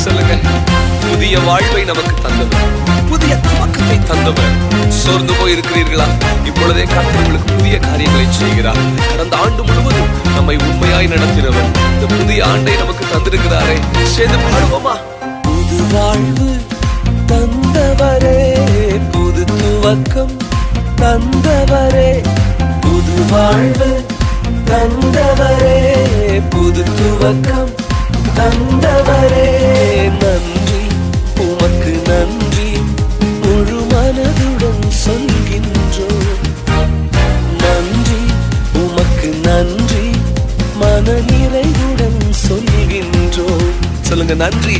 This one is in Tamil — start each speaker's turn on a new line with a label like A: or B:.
A: சொல்லுங்க. புதிய வாழ்வை நமக்கு தந்தவர், புதிய துவக்கத்தை தந்தவர். சோர்ந்து போய் இருக்கிறீர்களா? இப்பொழுதே கர்த்தர் உங்களுக்கு புதிய காரியங்களை செய்கிறார். கடந்த ஆண்டு முழுவதும் நம்மை உண்மையாய் நடத்தினவர் இந்த புதிய ஆண்டை நமக்கு தந்திருக்கிறாரே. சேர்ந்து பாடுவோமா? புது வாழ்வு தந்தவரே, புது துவக்கம் தந்தவரே, புது வாழ்வு தந்தவரே, புது துவக்கம் தந்தவரே. நன்றி, உமக்கு நன்றி, முழு மனதுடன் சொல்கின்றோம். நன்றி, உமக்கு நன்றி, மன நிறைவுடன் சொல்கின்றோம். சொல்லுங்க, நன்றி.